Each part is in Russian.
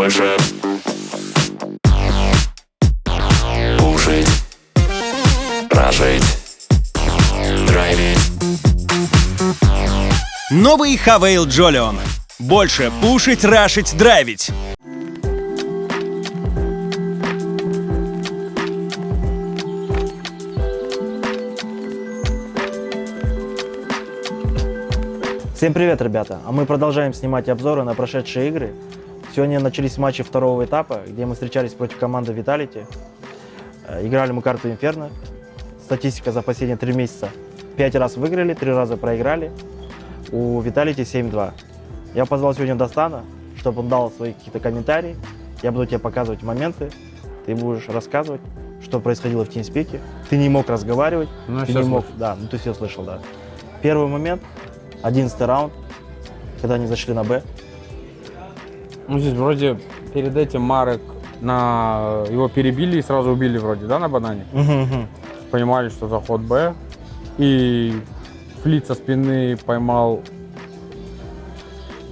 больше. Пушить, прожить, драйвить. Новый Хавейл Джолион. Больше пушить, рашить, драйвить. Всем привет, ребята! А мы продолжаем снимать обзоры на прошедшие игры. Сегодня начались матчи второго этапа, где мы встречались против команды Vitality. Играли мы карту Inferno. Статистика за последние 3 месяца. 5 раз выиграли, 3 раза проиграли. У Vitality 7-2. Я позвал сегодня Достана, чтобы он дал свои какие-то комментарии. Я буду тебе показывать моменты. Ты будешь рассказывать, что происходило в TeamSpeak. Ты не мог разговаривать. Ты не мог... Да, ты все слышал, да. Первый момент. 11-й раунд, когда они зашли на Б. Ну, здесь вроде перед этим Марек его перебили и сразу убили вроде, да, на банане? Понимали, что заход Б. И Флит со спины поймал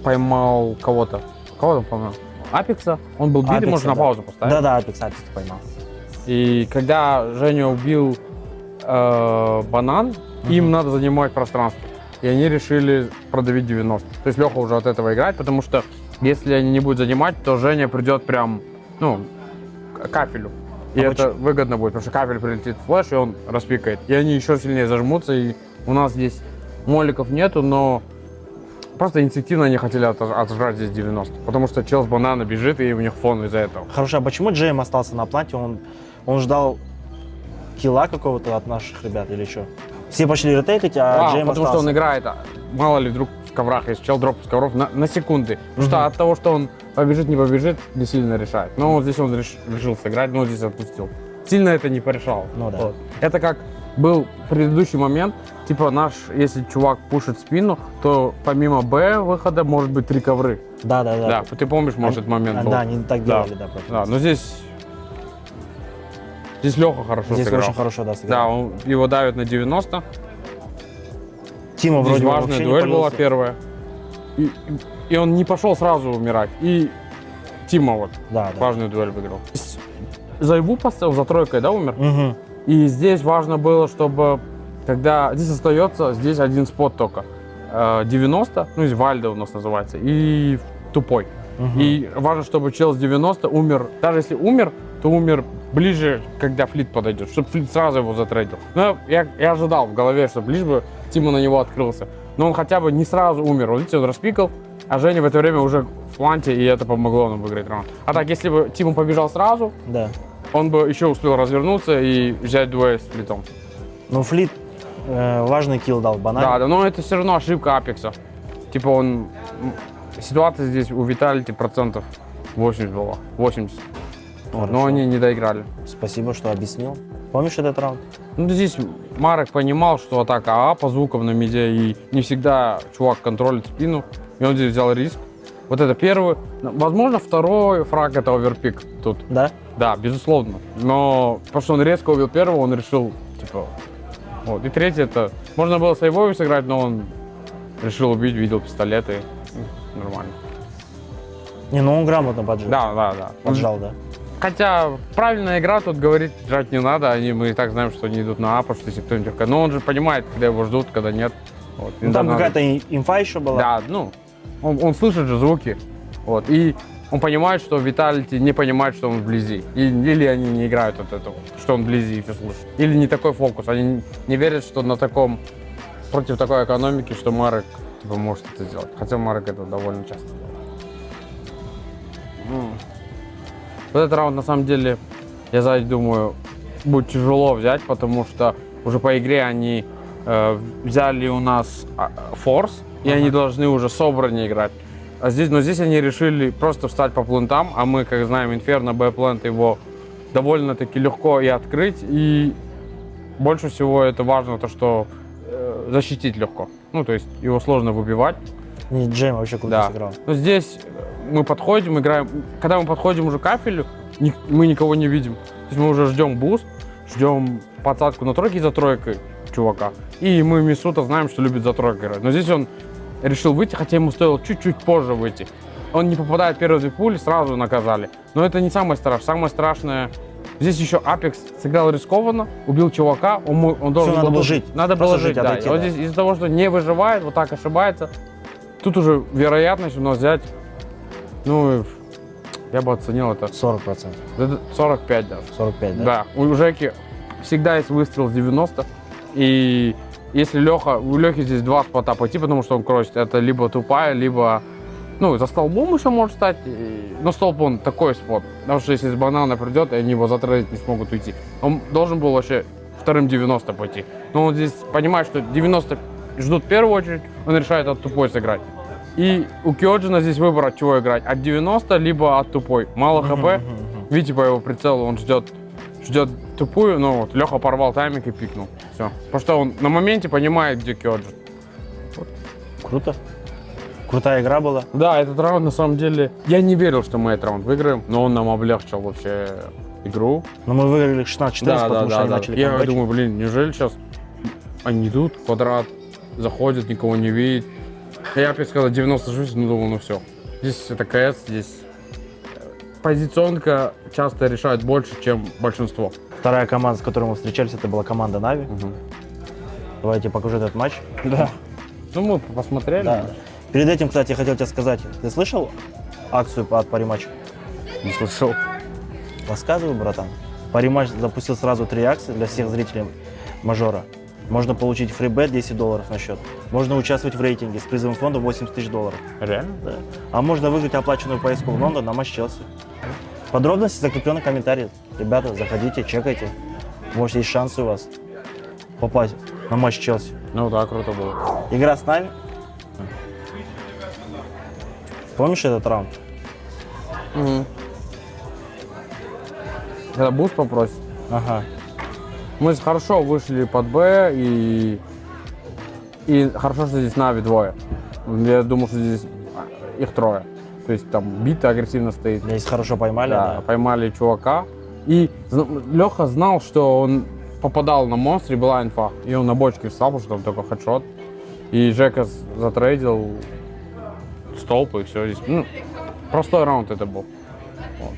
кого-то. Кого-то поймал? Апекса. Он был битый, можно на паузу поставить. Да, Апекса поймал. И когда Женя убил банан, им надо занимать пространство. И они решили продавить 90. То есть Леха уже от этого играет, потому что если они не будут занимать, то Женя придет прям, к кафелю. И это выгодно будет, потому что кафель прилетит в флеш, и он распикает. И они еще сильнее зажмутся, и у нас здесь моликов нету, но просто инстинктивно они хотели отжать здесь 90. Потому что чел с банана бежит, и у них фон из-за этого. Хорошо, а почему Джейм остался на планте? Он ждал килла какого-то от наших ребят или что? Все пошли ретейкать, а Джейм потому остался. что он играет, мало ли вдруг в коврах, если чел дропает с ковров на секунды. Потому что от того, что он побежит, не побежит, не сильно решает. Но вот здесь он решил сыграть, но здесь отпустил. Сильно это не порешало. Ну да. Вот. Это как был предыдущий момент, типа если чувак пушит спину, то помимо Б выхода может быть 3 ковры. Да. Ты помнишь, может, этот момент был? Да, они так делали, против нас. Но здесь Леха хорошо сыграл. Здесь очень хорошо, да, сыграл. Да, его давят на 90. Тима Здесь вроде важная дуэль была первая. И он не пошел сразу умирать. И Тима важную дуэль выиграл. За Иву поставил, за тройкой, да, умер? Угу. И здесь важно было, чтобы, когда здесь остается, здесь один спот только. 90, здесь Вальда у нас называется, и тупой. Угу. И важно, чтобы чел с 90 умер. Даже если умер, то умер ближе, когда Флит подойдет, чтобы Флит сразу его затрейдил. Но я ожидал в голове, чтобы лишь бы Тима на него открылся. Но он хотя бы не сразу умер. Вот видите, он распикал, а Женя в это время уже в планте, и это помогло нам выиграть раунд. А так, если бы Тима побежал сразу, он бы еще успел развернуться и взять дуэль с Флитом. Ну, Флит важный килл дал в банане. Да, но это все равно ошибка Апекса. Типа ситуация здесь у Vitality процентов 80 была. 80. Но они не доиграли. Спасибо, что объяснил. Помнишь этот раунд? Здесь Марек понимал, что атака по звукам на миде, и не всегда чувак контролит спину. И он здесь взял риск. Вот это первый. Возможно, второй фраг это оверпик тут. Да? Да, безусловно. Но потому что он резко убил первого, он решил, вот. И третий это... Можно было сейвовый сыграть, но он решил убить, видел пистолет и нормально. Он грамотно поджал. Да. Поджал, да. Хотя правильная игра тут говорит, жать не надо, мы и так знаем, что они идут на А, потому что если кто-нибудь... Но он же понимает, когда его ждут, когда нет. Вот. Там какая-то инфа еще была. Да, он слышит же звуки. Вот. И он понимает, что Vitality не понимает, что он вблизи. Или они не играют от этого, что он вблизи и все слышит. Или не такой фокус. Они не верят, что против такой экономики, что Марек может это сделать. Хотя Марек это довольно часто делает. Вот этот раунд, на самом деле, я сзади думаю, будет тяжело взять, потому что уже по игре они взяли у нас форс, и они должны уже собраннее играть. Но здесь они решили просто встать по плентам, а мы, как знаем, Inferno, Б-плент его довольно-таки легко и открыть, и больше всего это важно, то, что защитить легко. То есть его сложно выбивать. Джейм вообще круто сыграл. Но здесь мы подходим, играем. Когда мы подходим уже к кафелю, мы никого не видим. То есть мы уже ждем буст, ждем подсадку на тройке за тройкой чувака. И мы Мисута знаем, что любит за тройкой играть. Но здесь он решил выйти, хотя ему стоило чуть-чуть позже выйти. он не попадает в первые 2 пули, сразу наказали. Но это не самое страшное. Самое страшное, здесь еще Апекс сыграл рискованно, убил чувака, он должен Всё, надо был было жить. Надо Просто было жить, жить, да. отойти, И вот да. здесь из-за того, что не выживает, вот так ошибается, тут уже вероятность у нас взять, ну, я бы оценил это 40%. 45 даже. 45, да? Да, у Жеки всегда есть выстрел с 90, и если у Лехи здесь 2 спота пойти, потому что он кросит, это либо тупая, либо, ну, за столбом еще может стать, но столб он такой спот, потому что если с банана придет, и они его затрейдить не смогут уйти. Он должен был вообще вторым 90 пойти, но он здесь понимает, что 90 ждут в первую очередь, он решает от тупой сыграть. И у Киоджина здесь выбор, от чего играть, от 90 либо от тупой. Мало хп, видите по его прицелу, он ждет тупую, но вот Леха порвал тайминг и пикнул. Все. Потому что он на моменте понимает, где Киоджин. Круто. Крутая игра была. Да, этот раунд на самом деле, я не верил, что мы этот раунд выиграем, но он нам облегчил вообще игру. Но мы выиграли 16-14, потому что они начали Я камбэчить. думаю, блин, неужели сейчас они идут, квадрат, заходят, никого не видит. Я опять сказал 90 жизнь, ну думал, ну все. Здесь это КС, здесь позиционка часто решает больше, чем большинство. Вторая команда, с которой мы встречались, это была команда Нави. Давайте покажу этот матч. Да. Ну мы посмотрели. Да. Перед этим, кстати, я хотел тебе сказать, ты слышал акцию от Париматч? Не слышал. Рассказываю, братан. Париматч запустил сразу 3 акции для всех зрителей мажора. Можно получить фрибет $10 на счет. Можно участвовать в рейтинге с призовым фондом $80 000. Реально? Да. А можно выиграть оплаченную поездку в Лондон на матч Челси. Подробности закреплены в комментариях. Ребята, заходите, чекайте. Может, есть шансы у вас попасть на матч Челси. Ну да, круто было. Игра с нами. Помнишь этот раунд? Когда буст попросит. Ага. Мы хорошо вышли под Б, и хорошо, что здесь Нави 2. Я думал, что здесь их 3. То есть там бита агрессивно стоит. Если хорошо поймали, Да, да. поймали чувака. И Леха знал, что он попадал на монстре, была инфа. И он на бочке встал, потому что там только хедшот. И Жека затрейдил столб, и все здесь. Ну, простой раунд это был. Вот.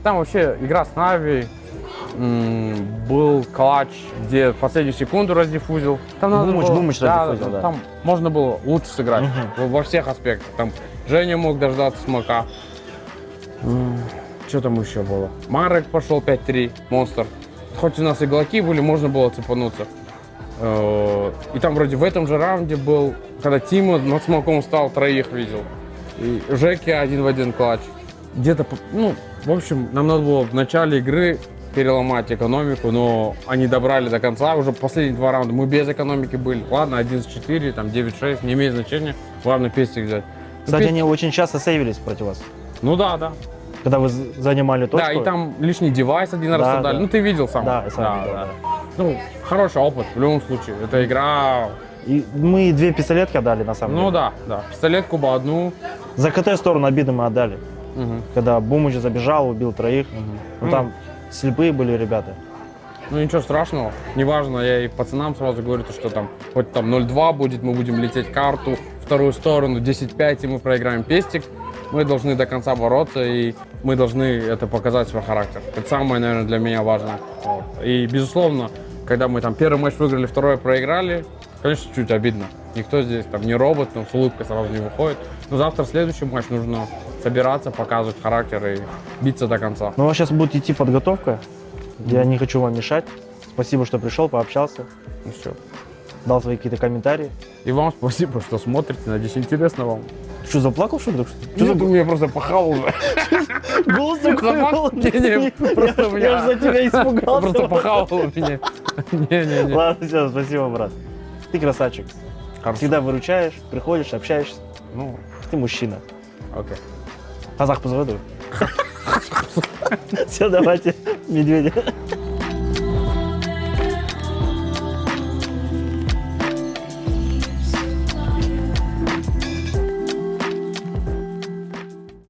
Там вообще игра с Нави. Был клатч, где в последнюю секунду раздиффузил. Там надо было, Бумыч раздиффузил, да. Там можно было лучше сыграть во всех аспектах. Там Женя мог дождаться смока. Что там еще было? Марек пошел 5-3, монстр. Хоть у нас иглаки были, можно было цепануться. И там вроде в этом же раунде был, когда Тима над смоком стал, 3 видел. И Жеки 1 в 1 клатч. Где-то, ну, в общем, нам надо было в начале игры переломать экономику, но они добрали до конца. Уже последние 2 раунда мы без экономики были. Ладно, 11-4, там 9-6, не имеет значения. Главное пестик взять. Кстати, они очень часто сейвились против вас. Ну да. Когда вы занимали точку. Да, и там лишний девайс один раз Да, отдали. да. Ну ты видел сам. Да, я сам видел, да. Ну, хороший опыт в любом случае. Это игра. И мы 2 пистолетки отдали, на самом Ну деле. да. Пистолетку бы одну. За КТ сторону обиды мы отдали. Когда Бумыч забежал, убил 3. Ну там слепые были ребята. Ну ничего страшного. Неважно, я и пацанам сразу говорю, что там хоть там 0-2 будет, мы будем лететь карту, вторую сторону 10-5, и мы проиграем пестик. Мы должны до конца бороться, и мы должны это показать свой характер. Это самое, наверное, для меня важное. Вот. И, безусловно, когда мы там первый матч выиграли, второй проиграли, конечно, чуть обидно. Никто здесь там не робот, там с улыбкой сразу не выходит. Но завтра следующий матч нужно собираться, показывать характер и биться до конца. Ну, у вас сейчас будет идти подготовка. Я не хочу вам мешать. Спасибо, что пришел, пообщался, Ну все. дал свои какие-то комментарии. И вам спасибо, что смотрите. Надеюсь, интересно вам. Ты что, заплакал, что ли? Нет, у меня просто похавал уже. Голос такой был. Не, просто у меня... Я же за тебя испугался. Просто похавал у меня. Не. Ладно, все, спасибо, брат. Ты красавчик. Хорошо. Всегда выручаешь, приходишь, общаешься. Ну, Ты мужчина. окей. Казах позаводую. Все, давайте, медведя.